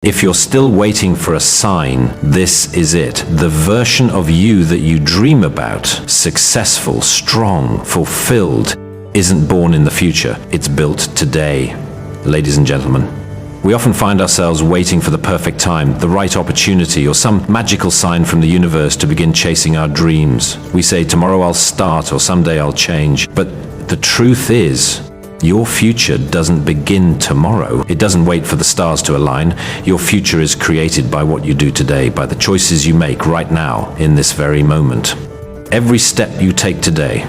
If you're still waiting for a sign, this is it. The version of you that you dream about, successful, strong, fulfilled, isn't born in the future. It's built today. Ladies and gentlemen, we often find ourselves waiting for the perfect time, the right opportunity, or some magical sign from the universe to begin chasing our dreams. We say, tomorrow I'll start, or someday I'll change. But the truth is, your future doesn't begin tomorrow. It doesn't wait for the stars to align. Your future is created by what you do today, by the choices you make right now, in this very moment. Every step you take today,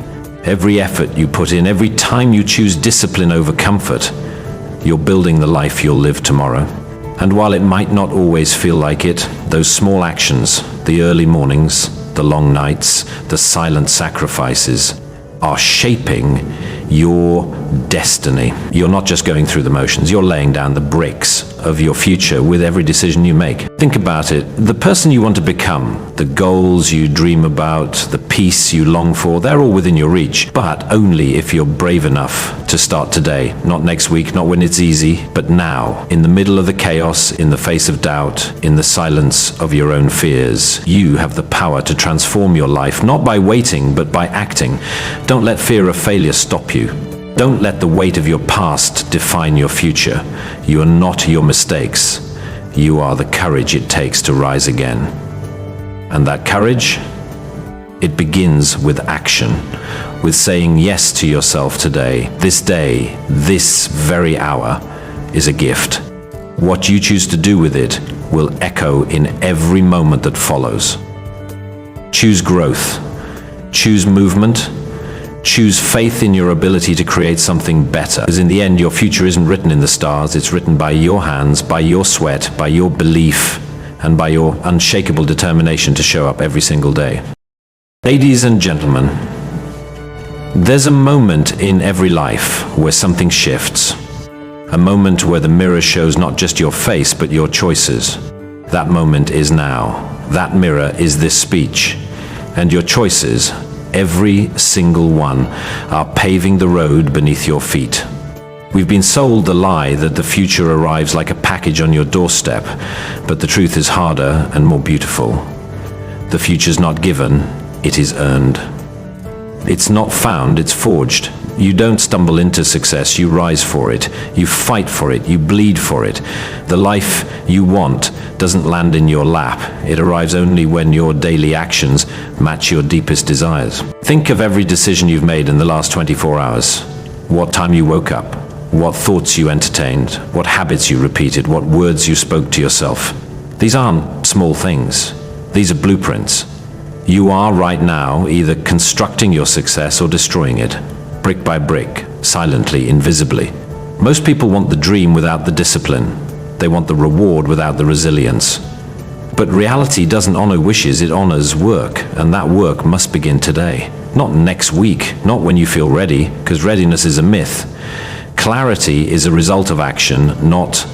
every effort you put in, every time you choose discipline over comfort, you're building the life you'll live tomorrow. And while it might not always feel like it, those small actions, the early mornings, the long nights, the silent sacrifices, are shaping your destiny. You're not just going through the motions, you're laying down the bricks of your future with every decision you make. Think about it. The person you want to become, the goals you dream about, the peace you long for, they're all within your reach, but only if you're brave enough to start today. Not next week, not when it's easy, but now, in the middle of the chaos, in the face of doubt, in the silence of your own fears. You have the power to transform your life, not by waiting, but by acting. Don't let fear of failure stop you. Don't let the weight of your past define your future. You are not your mistakes. You are the courage it takes to rise again. And that courage, it begins with action, with saying yes to yourself today. This day, this very hour, is a gift. What you choose to do with it will echo in every moment that follows. Choose growth. Choose movement. Choose faith in your ability to create something better. Because in the end, your future isn't written in the stars. It's written by your hands, by your sweat, by your belief, and by your unshakable determination to show up every single day. Ladies and gentlemen, there's a moment in every life where something shifts. A moment where the mirror shows not just your face, but your choices. That moment is now. That mirror is this speech. And your choices, every single one, are paving the road beneath your feet. We've been sold the lie that the future arrives like a package on your doorstep, but the truth is harder and more beautiful. The future's not given, it is earned. It's not found, it's forged. You don't stumble into success, you rise for it. You fight for it, you bleed for it. The life you want doesn't land in your lap. It arrives only when your daily actions match your deepest desires. Think of every decision you've made in the last 24 hours. What time you woke up, what thoughts you entertained, what habits you repeated, what words you spoke to yourself. These aren't small things. These are blueprints. You are right now either constructing your success or destroying it. Brick by brick, silently, invisibly. Most people want the dream without the discipline. They want the reward without the resilience. But reality doesn't honor wishes, it honors work, and that work must begin today. Not next week, not when you feel ready, because readiness is a myth. Clarity is a result of action, not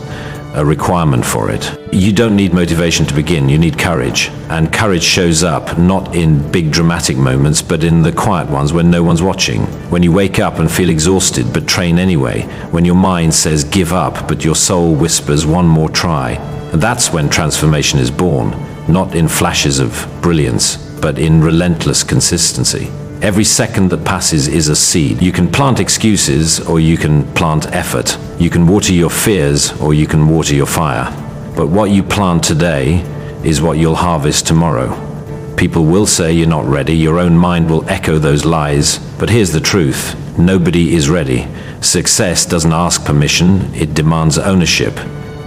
a requirement for it. You don't need motivation to begin, you need courage. And courage shows up not in big dramatic moments, but in the quiet ones when no one's watching. When you wake up and feel exhausted, but train anyway. When your mind says give up, but your soul whispers one more try. And that's when transformation is born, not in flashes of brilliance, but in relentless consistency. Every second that passes is a seed. You can plant excuses or you can plant effort. You can water your fears or you can water your fire. But what you plant today is what you'll harvest tomorrow. People will say you're not ready. Your own mind will echo those lies. But here's the truth. Nobody is ready. Success doesn't ask permission. It demands ownership.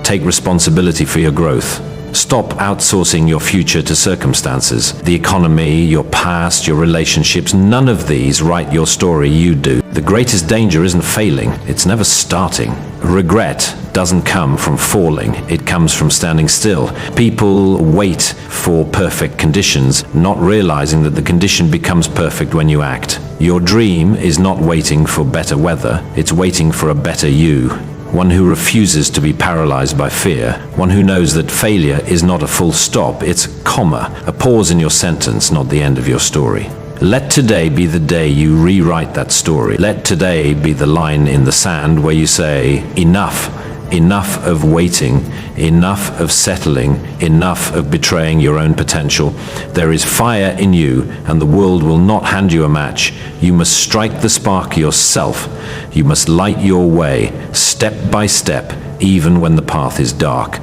Take responsibility for your growth. Stop outsourcing your future to circumstances. The economy, your past, your relationships, none of these write your story, you do. The greatest danger isn't failing, it's never starting. Regret doesn't come from falling, it comes from standing still. People wait for perfect conditions, not realizing that the condition becomes perfect when you act. Your dream is not waiting for better weather, it's waiting for a better you. One who refuses to be paralyzed by fear, one who knows that failure is not a full stop, it's a comma, a pause in your sentence, not the end of your story. Let today be the day you rewrite that story. Let today be the line in the sand where you say, enough Enough of waiting, enough of settling, enough of betraying your own potential. There is fire in you, and the world will not hand you a match. You must strike the spark yourself. You must light your way, step by step, even when the path is dark.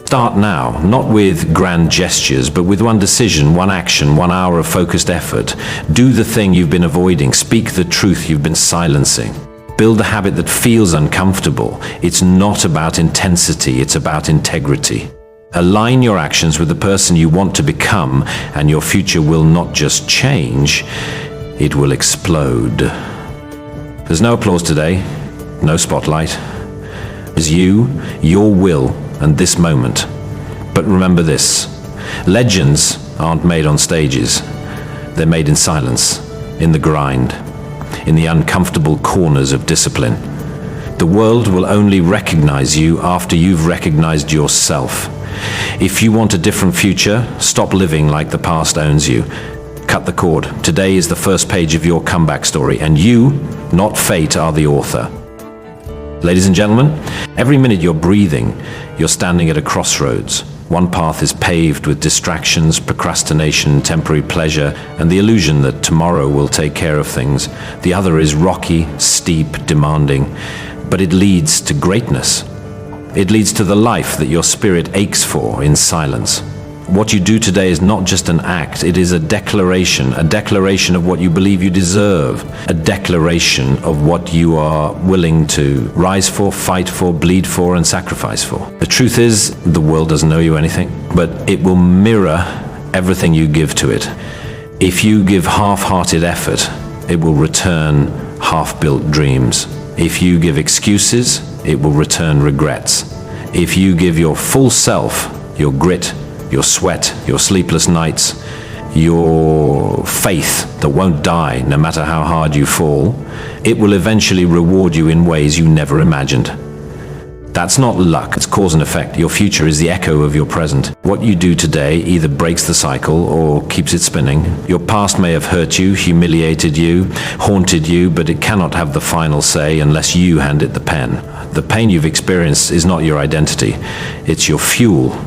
Start now, not with grand gestures, but with one decision, one action, 1 hour of focused effort. Do the thing you've been avoiding. Speak the truth you've been silencing. Build a habit that feels uncomfortable. It's not about intensity, it's about integrity. Align your actions with the person you want to become, and your future will not just change, it will explode. There's no applause today, no spotlight. It's you, your will, and this moment. But remember this, legends aren't made on stages. They're made in silence, in the grind, in the uncomfortable corners of discipline. The world will only recognize you after you've recognized yourself. If you want a different future, stop living like the past owns you. Cut the cord. Today is the first page of your comeback story, and you, not fate, are the author. Ladies and gentlemen, every minute you're breathing, you're standing at a crossroads. One path is paved with distractions, procrastination, temporary pleasure, and the illusion that tomorrow will take care of things. The other is rocky, steep, demanding, but it leads to greatness. It leads to the life that your spirit aches for in silence. What you do today is not just an act, it is a declaration of what you believe you deserve, a declaration of what you are willing to rise for, fight for, bleed for, and sacrifice for. The truth is, the world doesn't owe you anything, but it will mirror everything you give to it. If you give half-hearted effort, it will return half-built dreams. If you give excuses, it will return regrets. If you give your full self, your grit, your sweat, your sleepless nights, your faith that won't die no matter how hard you fall, it will eventually reward you in ways you never imagined. That's not luck, it's cause and effect. Your future is the echo of your present. What you do today either breaks the cycle or keeps it spinning. Your past may have hurt you, humiliated you, haunted you, but it cannot have the final say unless you hand it the pen. The pain you've experienced is not your identity, it's your fuel.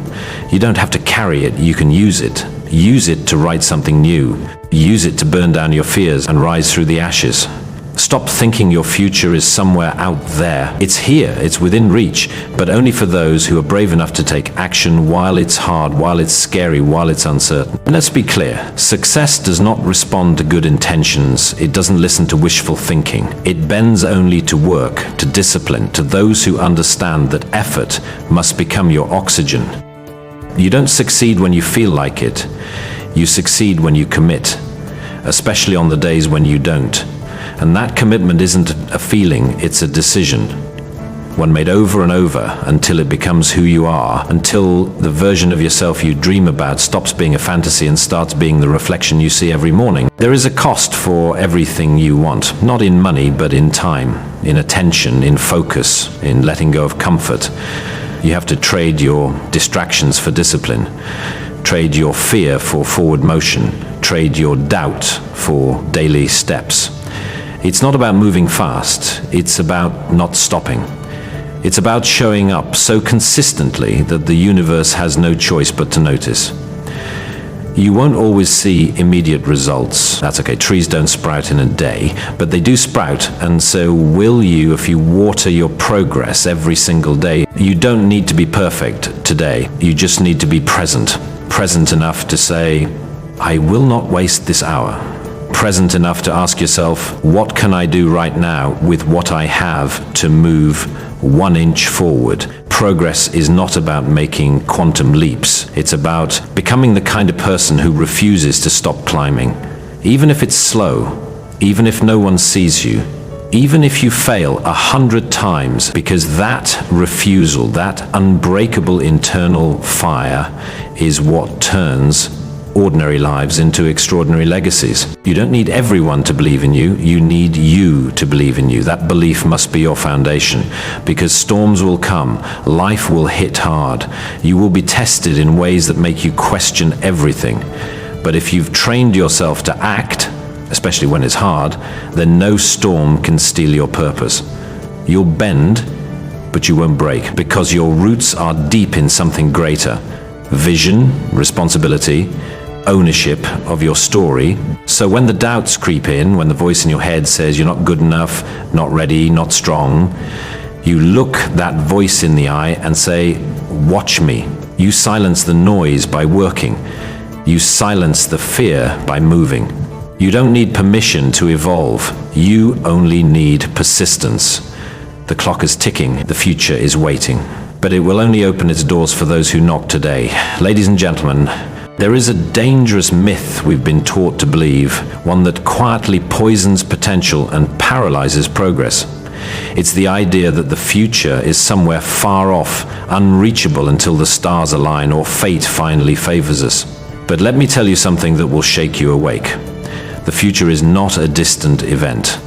You don't have to carry it, you can use it. Use it to write something new. Use it to burn down your fears and rise through the ashes. Stop thinking your future is somewhere out there. It's here, it's within reach, but only for those who are brave enough to take action while it's hard, while it's scary, while it's uncertain. And let's be clear, success does not respond to good intentions. It doesn't listen to wishful thinking. It bends only to work, to discipline, to those who understand that effort must become your oxygen. You don't succeed when you feel like it. You succeed when you commit, especially on the days when you don't. And that commitment isn't a feeling, it's a decision. One made over and over until it becomes who you are, until the version of yourself you dream about stops being a fantasy and starts being the reflection you see every morning. There is a cost for everything you want, not in money, but in time, in attention, in focus, in letting go of comfort. You have to trade your distractions for discipline, trade your fear for forward motion, trade your doubt for daily steps. It's not about moving fast, it's about not stopping. It's about showing up so consistently that the universe has no choice but to notice. You won't always see immediate results. That's okay, trees don't sprout in a day, but they do sprout, and so will you if you water your progress every single day. You don't need to be perfect today, you just need to be present. Present enough to say, I will not waste this hour. Present enough to ask yourself, what can I do right now with what I have to move 1 inch forward? Progress is not about making quantum leaps. It's about becoming the kind of person who refuses to stop climbing. Even if it's slow, even if no one sees you, even if you fail 100 times, because that refusal, that unbreakable internal fire is what turns ordinary lives into extraordinary legacies. You don't need everyone to believe in you, you need you to believe in you. That belief must be your foundation, because storms will come, life will hit hard, you will be tested in ways that make you question everything. But if you've trained yourself to act, especially when it's hard, then no storm can steal your purpose. You'll bend, but you won't break, because your roots are deep in something greater. Vision, responsibility, ownership of your story. So when the doubts creep in, when the voice in your head says you're not good enough, not ready, not strong, you look that voice in the eye and say, watch me. You silence the noise by working. You silence the fear by moving. You don't need permission to evolve. You only need persistence. The clock is ticking. The future is waiting. But it will only open its doors for those who knock today. Ladies and gentlemen, there is a dangerous myth we've been taught to believe, one that quietly poisons potential and paralyzes progress. It's the idea that the future is somewhere far off, unreachable until the stars align or fate finally favors us. But let me tell you something that will shake you awake. The future is not a distant event.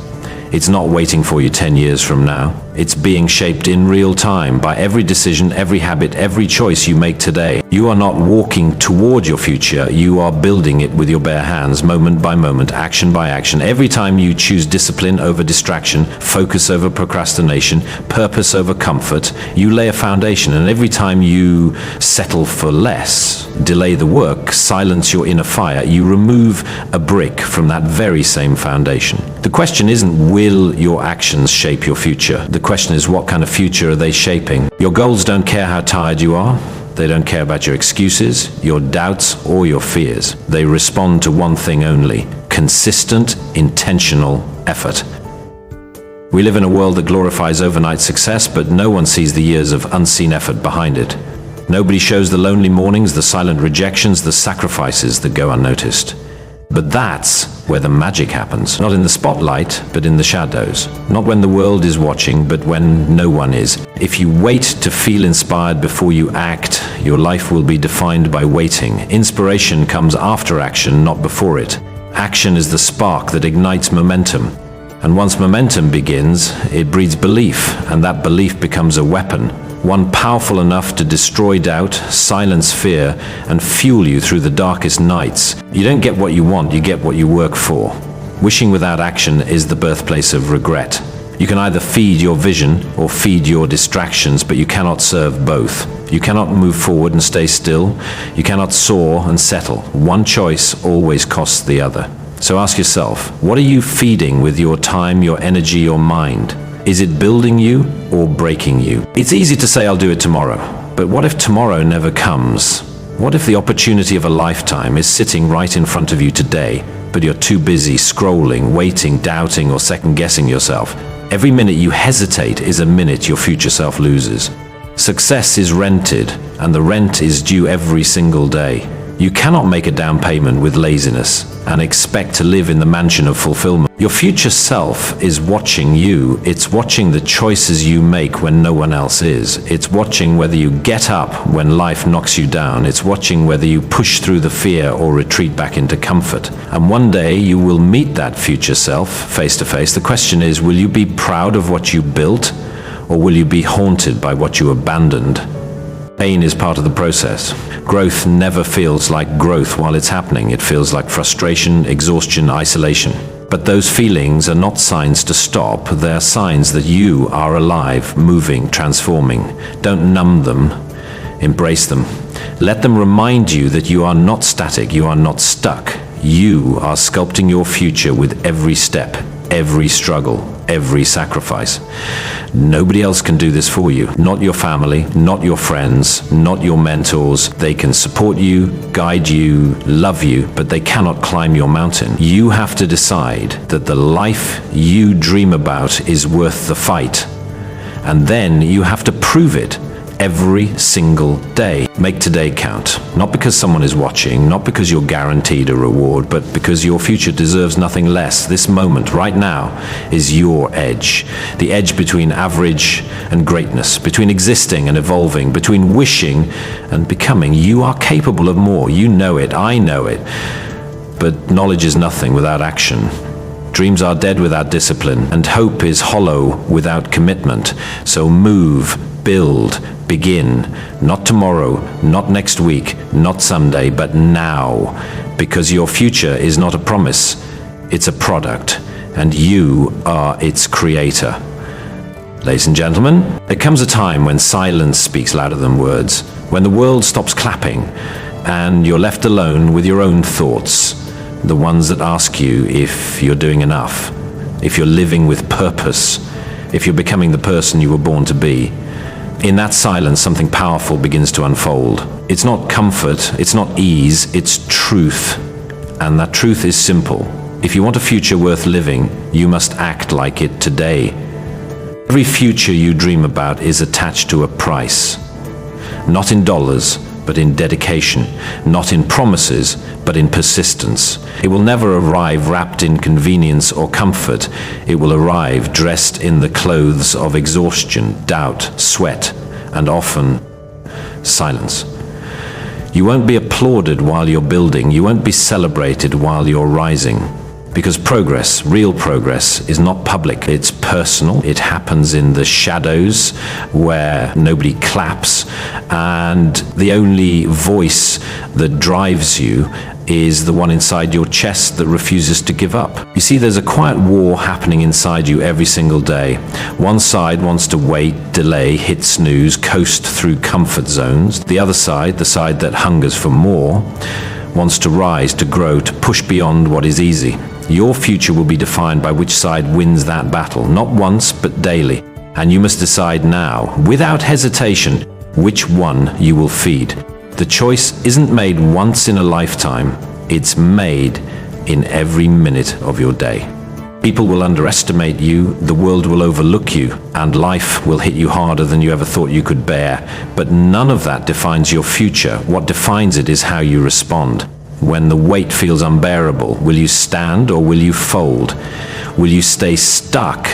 It's not waiting for you 10 years from now. It's being shaped in real time by every decision, every habit, every choice you make today. You are not walking toward your future, you are building it with your bare hands, moment by moment, action by action. Every time you choose discipline over distraction, focus over procrastination, purpose over comfort, you lay a foundation. And every time you settle for less, delay the work, silence your inner fire, you remove a brick from that very same foundation. The question isn't, will your actions shape your future? The question is, what kind of future are they shaping? Your goals don't care how tired you are. They don't care about your excuses, your doubts, or your fears. They respond to one thing only: consistent, intentional effort. We live in a world that glorifies overnight success, but no one sees the years of unseen effort behind it. Nobody shows the lonely mornings, the silent rejections, the sacrifices that go unnoticed. But that's where the magic happens. Not in the spotlight, but in the shadows. Not when the world is watching, but when no one is. If you wait to feel inspired before you act, your life will be defined by waiting. Inspiration comes after action, not before it. Action is the spark that ignites momentum. And once momentum begins, it breeds belief, and that belief becomes a weapon. One powerful enough to destroy doubt, silence fear, and fuel you through the darkest nights. You don't get what you want, you get what you work for. Wishing without action is the birthplace of regret. You can either feed your vision or feed your distractions, but you cannot serve both. You cannot move forward and stay still. You cannot soar and settle. One choice always costs the other. So ask yourself, what are you feeding with your time, your energy, your mind? Is it building you or breaking you? It's easy to say, I'll do it tomorrow. But what if tomorrow never comes? What if the opportunity of a lifetime is sitting right in front of you today, but you're too busy scrolling, waiting, doubting, or second-guessing yourself? Every minute you hesitate is a minute your future self loses. Success is rented, and the rent is due every single day. You cannot make a down payment with laziness and expect to live in the mansion of fulfillment. Your future self is watching you. It's watching the choices you make when no one else is. It's watching whether you get up when life knocks you down. It's watching whether you push through the fear or retreat back into comfort. And one day you will meet that future self face to face. The question is, will you be proud of what you built, or will you be haunted by what you abandoned? Pain is part of the process. Growth never feels like growth while it's happening. It feels like frustration, exhaustion, isolation. But those feelings are not signs to stop. They're signs that you are alive, moving, transforming. Don't numb them. Embrace them. Let them remind you that you are not static. You are not stuck. You are sculpting your future with every step, every struggle, every sacrifice. Nobody else can do this for you. Not your family, not your friends, not your mentors. They can support you, guide you, love you, but they cannot climb your mountain. You have to decide that the life you dream about is worth the fight. And then you have to prove it every single day. Make today count. Not because someone is watching, not because you're guaranteed a reward, but because your future deserves nothing less. This moment, right now, is your edge. The edge between average and greatness, between existing and evolving, between wishing and becoming. You are capable of more. You know it. I know it. But knowledge is nothing without action. Dreams are dead without discipline, and hope is hollow without commitment. So move, build, begin. Not tomorrow, not next week, not someday, but now. Because your future is not a promise, it's a product, and you are its creator. Ladies and gentlemen, there comes a time when silence speaks louder than words, when the world stops clapping and you're left alone with your own thoughts, the ones that ask you if you're doing enough, if you're living with purpose, if you're becoming the person you were born to be. In that silence, something powerful begins to unfold. It's not comfort, it's not ease, it's truth. And that truth is simple. If you want a future worth living, you must act like it today. Every future you dream about is attached to a price. Not in dollars, but in dedication. Not in promises, but in persistence. It will never arrive wrapped in convenience or comfort. It will arrive dressed in the clothes of exhaustion, doubt, sweat, and often silence. You won't be applauded while you're building. You won't be celebrated while you're rising. Because progress, real progress, is not public. It's personal. It happens in the shadows where nobody claps. And the only voice that drives you is the one inside your chest that refuses to give up. You see, there's a quiet war happening inside you every single day. One side wants to wait, delay, hit snooze, coast through comfort zones. The other side, the side that hungers for more, wants to rise, to grow, to push beyond what is easy. Your future will be defined by which side wins that battle, not once, but daily. And you must decide now, without hesitation, which one you will feed. The choice isn't made once in a lifetime, it's made in every minute of your day. People will underestimate you, the world will overlook you, and life will hit you harder than you ever thought you could bear. But none of that defines your future. What defines it is how you respond. When the weight feels unbearable, will you stand or will you fold? Will you stay stuck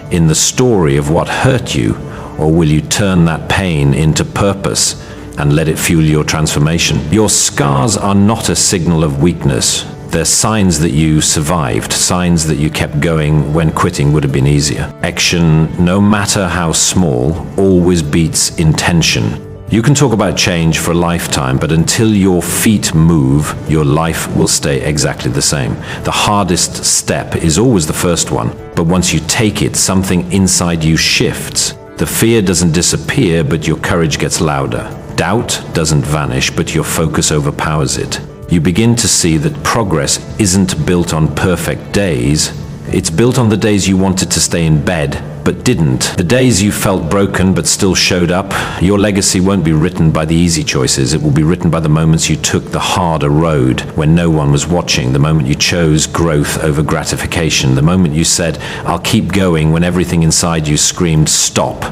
in the story of what hurt you, or will you turn that pain into purpose and let it fuel your transformation? Your scars are not a signal of weakness. They're signs that you survived, signs that you kept going when quitting would have been easier. Action, no matter how small, always beats intention. You can talk about change for a lifetime, but until your feet move, your life will stay exactly the same. The hardest step is always the first one, but once you take it, something inside you shifts. The fear doesn't disappear, but your courage gets louder. Doubt doesn't vanish, but your focus overpowers it. You begin to see that progress isn't built on perfect days. It's built on the days you wanted to stay in bed, but didn't. The days you felt broken, but still showed up. Your legacy won't be written by the easy choices. It will be written by the moments you took the harder road when no one was watching, the moment you chose growth over gratification, the moment you said, "I'll keep going," when everything inside you screamed, "Stop."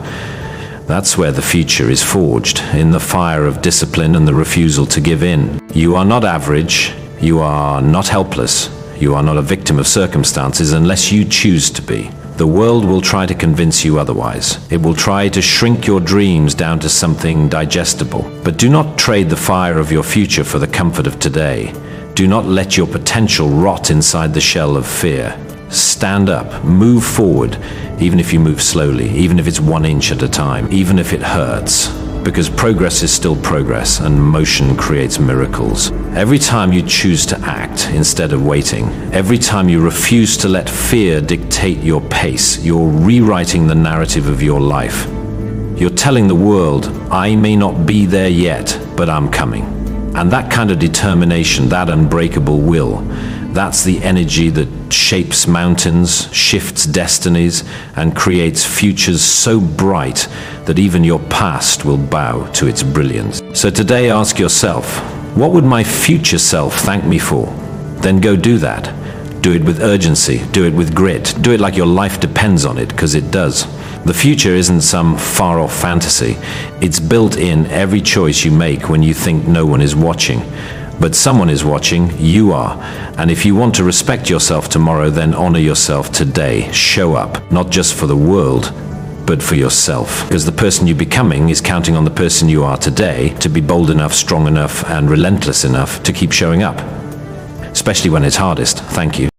That's where the future is forged, in the fire of discipline and the refusal to give in. You are not average. You are not helpless. You are not a victim of circumstances unless you choose to be. The world will try to convince you otherwise. It will try to shrink your dreams down to something digestible. But do not trade the fire of your future for the comfort of today. Do not let your potential rot inside the shell of fear. Stand up, move forward, even if you move slowly, even if it's 1 inch at a time, even if it hurts. Because progress is still progress, and motion creates miracles. Every time you choose to act instead of waiting, every time you refuse to let fear dictate your pace, you're rewriting the narrative of your life. You're telling the world, "I may not be there yet, but I'm coming." And that kind of determination, that unbreakable will, that's the energy that shapes mountains, shifts destinies, and creates futures so bright that even your past will bow to its brilliance. So today ask yourself, what would my future self thank me for? Then go do that. Do it with urgency, do it with grit, do it like your life depends on it, because it does. The future isn't some far-off fantasy. It's built in every choice you make when you think no one is watching. But someone is watching, you are. And if you want to respect yourself tomorrow, then honor yourself today. Show up, not just for the world, but for yourself. Because the person you're becoming is counting on the person you are today to be bold enough, strong enough, and relentless enough to keep showing up. Especially when it's hardest. Thank you.